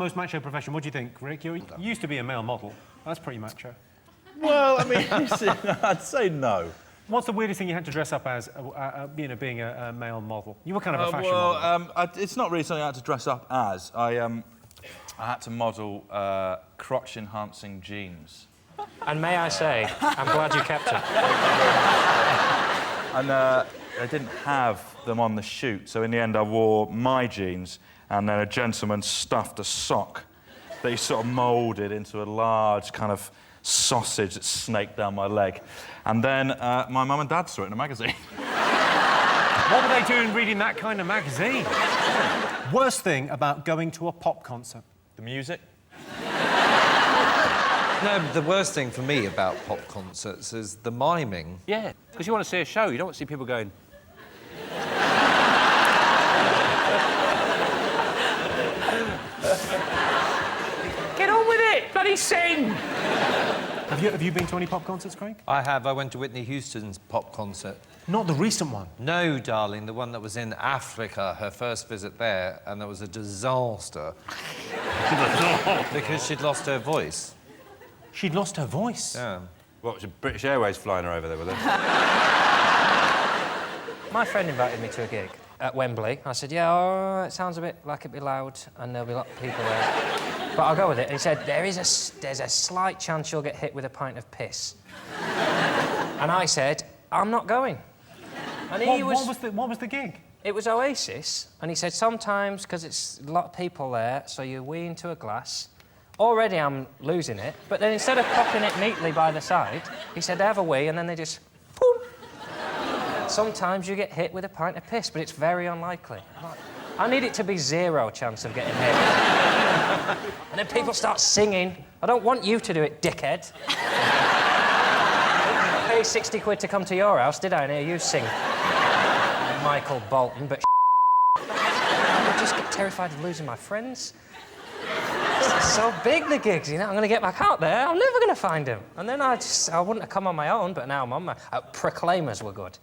most macho profession. What do you think, Rick? You used to be a male model. That's pretty macho. Well, I mean, I'd say no. What's the weirdest thing you had to dress up as, being a male model? You were kind of a fashion model. It's not really something I had to dress up as. I had to model crotch-enhancing jeans. And may I say, I'm glad you kept it. And they didn't have them on the shoot, so in the end I wore my jeans, and then a gentleman stuffed a sock that he sort of moulded into a large kind of sausage that snaked down my leg. And then my mum and dad saw it in a magazine. What were they doing reading that kind of magazine? Worst thing about going to a pop concert? The music? No, the worst thing for me about pop concerts is the miming. Yeah, because you want to see a show, you don't want to see people going... Get on with it! Bloody sing! Have you been to any pop concerts, Craig? I have. I went to Whitney Houston's pop concert. Not the recent one? No, darling, the one that was in Africa, her first visit there, and there was a disaster. Because she'd lost her voice. She'd lost her voice? Yeah. What, was it British Airways flying her over there with her? My friend invited me to a gig at Wembley. I said, yeah, all right, it sounds a bit like it'd be loud and there'll be a lot of people there. But I'll go with it. And he said, there's a slight chance you'll get hit with a pint of piss. And I said, I'm not going. And what was the gig? It was Oasis. And he said, sometimes, because it's a lot of people there, so you wee into a glass. Already I'm losing it. But then instead of popping it neatly by the side, he said they have a wee and then they just... Boom. Sometimes you get hit with a pint of piss, but it's very unlikely. I need it to be 0 chance of getting hit. And then people start singing. I don't want you to do it, dickhead. I paid 60 quid to come to your house, did I, and hear you sing Michael Bolton, but I just get terrified of losing my friends. It's so big, the gigs, you know. I'm going to get back out there, I'm never going to find him. And then I wouldn't have come on my own, but now I'm on my... Proclaimers were good.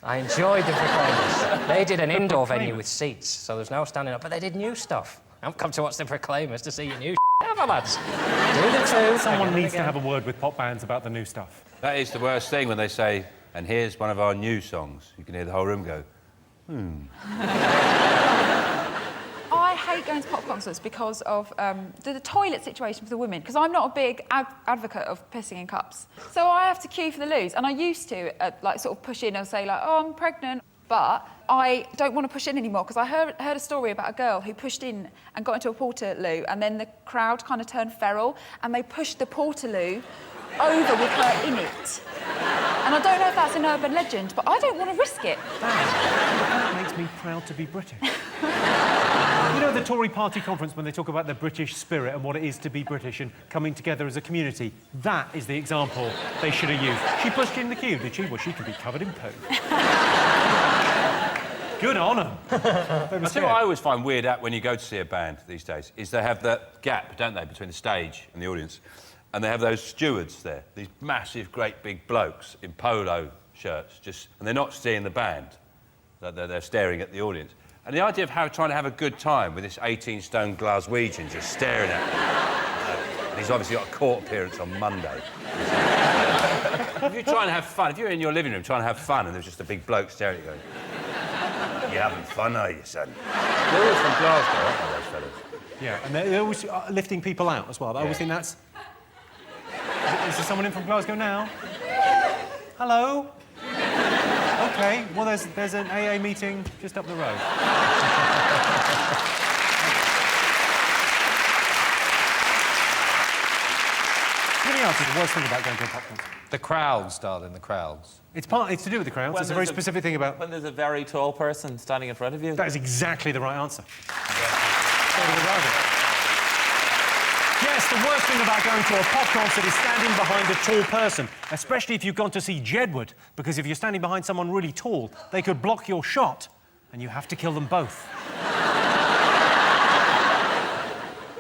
I enjoyed the Proclaimers. They did an indoor venue with seats, so there's no standing up, but they did new stuff. I haven't come to watch the Proclaimers to see your new ever, lads. Do the two. Someone needs to have a word with pop bands about the new stuff. That is the worst thing when they say, and here's one of our new songs. You can hear the whole room go, I hate going to pop concerts because of the toilet situation for the women, because I'm not a big advocate of pissing in cups. So I have to queue for the loos, and I used to, like, sort of push in and say, like, oh, I'm pregnant. But I don't want to push in anymore, because I heard a story about a girl who pushed in and got into a portaloo, and then the crowd kind of turned feral, and they pushed the portaloo over with her in it. And I don't know if that's an urban legend, but I don't want to risk it. That makes me proud to be British. You know the Tory party conference when they talk about the British spirit and what it is to be British and coming together as a community? That is the example they should have used. She pushed in the queue, did she? Well, she could be covered in poo. Good on them. I think what I always find weird at when you go to see a band these days is they have that gap, don't they, between the stage and the audience. And they have those stewards there, these massive, great big blokes in polo shirts, and they're not seeing the band. They're staring at the audience. And the idea of trying to have a good time with this 18-stone Glaswegian just staring at you. And he's obviously got a court appearance on Monday. If you're trying to have fun, if you're in your living room trying to have fun and there's just a big bloke staring at you going, you're having fun, are you, son? They're always from Glasgow, aren't they, those fellas? Yeah, and they're always lifting people out as well. I always think that's... Is there someone in from Glasgow now? Hello? OK, well, there's an AA meeting just up the road. Anything else is the worst thing about going to a pop concert? The crowds, darling, the crowds. It's to do with the crowds. It's a very specific thing about... When there's a very tall person standing in front of you. That is exactly the right answer. Yes, the worst thing about going to a pop concert is standing behind a tall person, especially if you've gone to see Jedward, because if you're standing behind someone really tall, they could block your shot, and you have to kill them both.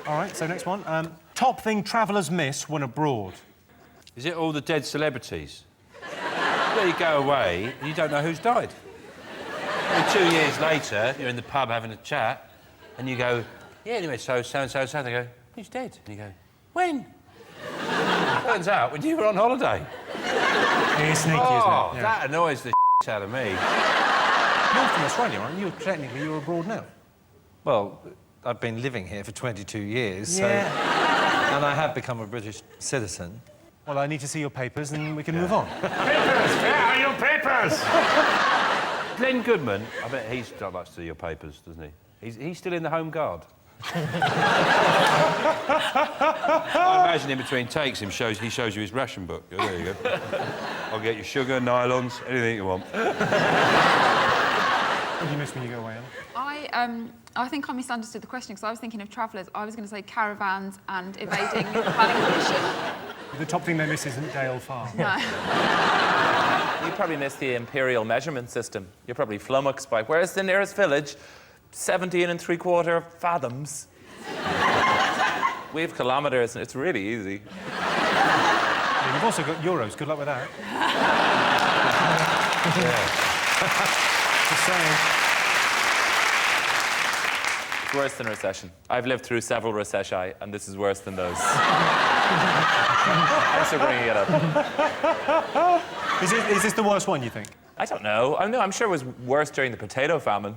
All right, so next one. Top thing travellers miss when abroad. Is it all the dead celebrities? Well, you go away and you don't know who's died. And 2 years later, you're in the pub having a chat, and you go, Yeah, anyway, so-and-so, they go, he's dead. And you go, when? Turns out, when you were on holiday. It is sneaky, isn't it? Yeah. That annoys the out of me. You're from Australia, aren't you? Technically, you're abroad now. Well, I've been living here for 22 years, Yeah. so... And I have become a British citizen. Well, I need to see your papers and we can move on. Papers! Where are your papers? Glenn Goodman, I bet he's not much to see your papers, doesn't he? He's still in the Home Guard. I imagine in between takes he shows you his ration book. Oh, there you go. I'll get you sugar, nylons, anything you want. What do you miss when you go away, Anna? I think I misunderstood the question because I was thinking of travellers. I was going to say caravans and evading planning permission. The top thing they miss isn't Dale Farm. No. You probably miss the imperial measurement system. You're probably flummoxed by where's the nearest village? 17 3/4 fathoms. We have kilometres and it's really easy. Yeah, you've also got euros. Good luck with that. Just saying. It's worse than recession. I've lived through several recessi, and this is worse than those. Thanks for bringing it up. Is this the worst one, you think? I don't know. I'm sure it was worse during the potato famine.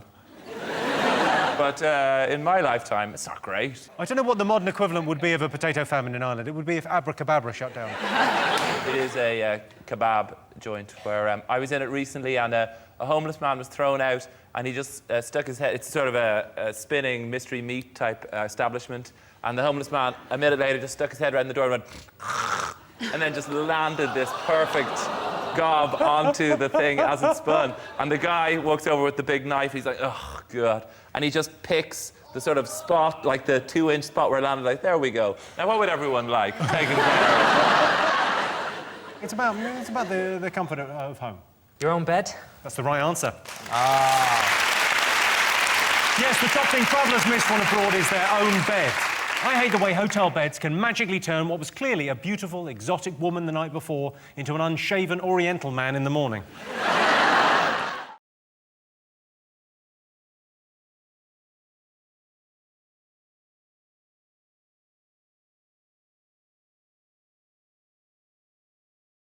But in my lifetime, it's not great. I don't know what the modern equivalent would be of a potato famine in Ireland. It would be if Abracababra shut down. It is a kebab joint where I was in it recently, and a homeless man was thrown out, and he just stuck his head. It's sort of a spinning mystery meat type establishment, and the homeless man a minute later just stuck his head right in the door and went, and then just landed this perfect gob onto the thing as it spun. And the guy walks over with the big knife. He's like, oh God, and he just picks the sort of spot, like the 2-inch spot where it landed. Like, there we go. Now, what would everyone like? Taking care. It's about the comfort of home. Your own bed? That's the right answer. Yes, the top thing travellers miss when abroad is their own bed. I hate the way hotel beds can magically turn what was clearly a beautiful, exotic woman the night before into an unshaven Oriental man in the morning.